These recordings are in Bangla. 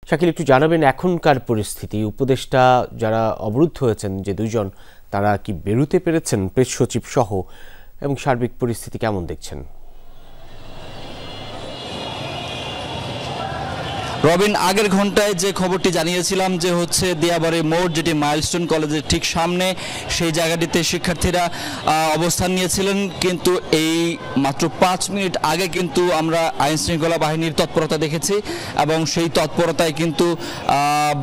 শাকিল, একটু জানাবেন এখনকার পরিস্থিতি, উপদেষ্টা যারা অবরুদ্ধ হয়েছেন যে দুইজন, তারা কি বেরোতে পেরেছেন প্রেস সচিব সহ, এবং সার্বিক পরিস্থিতি কেমন দেখছেন? রবিন, আগের ঘন্টায় যে খবরটি জানিয়েছিলাম যে হচ্ছে দিয়াবাড়ি মোড়, যেটি মাইলস্টোন কলেজের ঠিক সামনে, সেই জায়গাটিতে শিক্ষার্থীরা অবস্থান নিয়েছিলেন। কিন্তু এই মাত্র 5 মিনিট আগে কিন্তু আমরা আইনশৃঙ্খলা বাহিনীর তৎপরতা দেখেছি, এবং সেই তৎপরতায় কিন্তু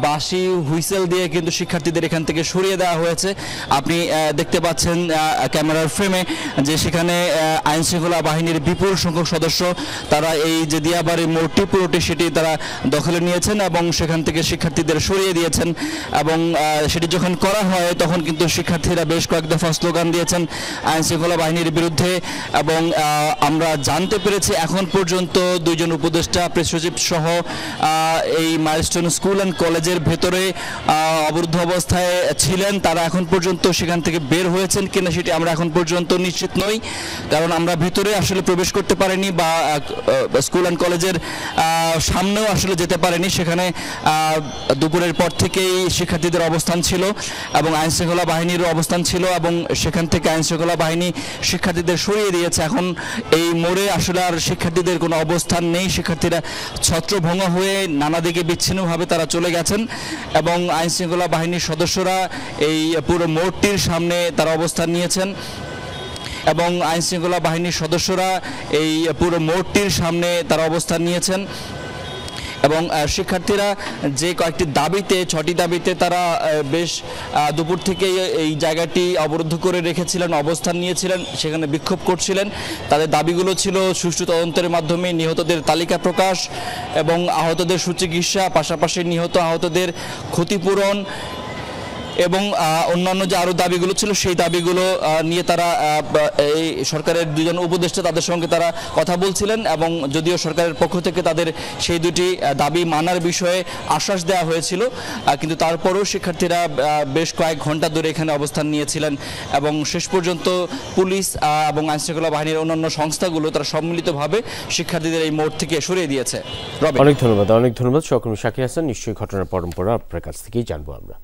বাঁশি হুইসেল দিয়ে কিন্তু শিক্ষার্থীদের এখান থেকে সরিয়ে দেওয়া হয়েছে। আপনি দেখতে পাচ্ছেন ক্যামেরার ফ্রেমে যে সেখানে আইনশৃঙ্খলা বাহিনীর বিপুল সংখ্যক সদস্য, তারা এই যে দিয়াবাড়ি মোড়টি পুরোটি সেটি তারা দখলে নিয়েছেন এবং সেখান থেকে শিক্ষার্থীদের সরিয়ে দিয়েছেন। এবং সেটি যখন করা হয় তখন কিন্তু শিক্ষার্থীরা বেশ কয়েক দফা স্লোগান দিয়েছেন আইনশৃঙ্খলা বাহিনীর বিরুদ্ধে। এবং আমরা জানতে পেরেছি এখন পর্যন্ত দুইজন উপদেষ্টা, প্রেস সচিব সহ এই মাইলস্টোন স্কুল অ্যান্ড কলেজের ভেতরে অবরুদ্ধ অবস্থায় ছিলেন। তারা এখন পর্যন্ত সেখান থেকে বের হয়েছেন কিনা সেটি আমরা এখন পর্যন্ত নিশ্চিত নই, কারণ আমরা ভিতরে আসলে প্রবেশ করতে পারিনি, বা স্কুল অ্যান্ড কলেজের সামনেও আসলে যেতে পারেনি। সেখানে দুপুরের পর থেকেই শিক্ষার্থীদের অবস্থান ছিল এবং আইনশৃঙ্খলা বাহিনীরও অবস্থান ছিল, এবং সেখান থেকে আইনশৃঙ্খলা বাহিনী শিক্ষার্থীদের সরিয়ে দিয়েছে। এখন এই মোড়ে আসলে আর শিক্ষার্থীদের কোনো অবস্থান নেই। শিক্ষার্থীরা ছত্রভঙ্গ হয়ে নানা দিকে বিচ্ছিন্নভাবে তারা চলে গেছেন, এবং আইনশৃঙ্খলা বাহিনীর সদস্যরা এই পুরো মোড়টির সামনে তারা অবস্থান নিয়েছেন। এবং আইনশৃঙ্খলা বাহিনীর সদস্যরা এই পুরো মোড়টির সামনে তারা অবস্থান নিয়েছেন। এবং শিক্ষার্থীরা যে কয়েকটি দাবিতে, 6টি দাবিতে তারা বেশ দুপুর থেকে এই জায়গাটি অবরুদ্ধ করে রেখেছিলেন, অবস্থান নিয়েছিলেন, সেখানে বিক্ষোভ করছিলেন। তাদের দাবিগুলো ছিল সুষ্ঠু তদন্তের মাধ্যমে নিহতদের তালিকা প্রকাশ এবং আহতদের সুচিকিৎসা, পাশাপাশি নিহত আহতদের ক্ষতিপূরণ, এবং অন্যান্য যে আরও দাবিগুলো ছিল সেই দাবিগুলো নিয়ে তারা এই সরকারের দুজন উপদেষ্টা, তাদের সঙ্গে তারা কথা বলছিলেন। এবং যদিও সরকারের পক্ষ থেকে তাদের সেই দুটি দাবি মানার বিষয়ে আশ্বাস দেওয়া হয়েছিল, কিন্তু তারপরেও শিক্ষার্থীরা বেশ কয়েক ঘন্টা ধরে এখানে অবস্থান নিয়েছিলেন। এবং শেষ পর্যন্ত পুলিশ এবং আইনশৃঙ্খলা বাহিনীর অন্যান্য সংস্থাগুলো তারা সম্মিলিতভাবে শিক্ষার্থীদের এই মোড় থেকে সরিয়ে দিয়েছে। অনেক ধন্যবাদ সহকর্মী শাকির হাসান। নিশ্চয়ই ঘটনার পরম্পরা আপনার কাছ থেকেই জানবো আমরা।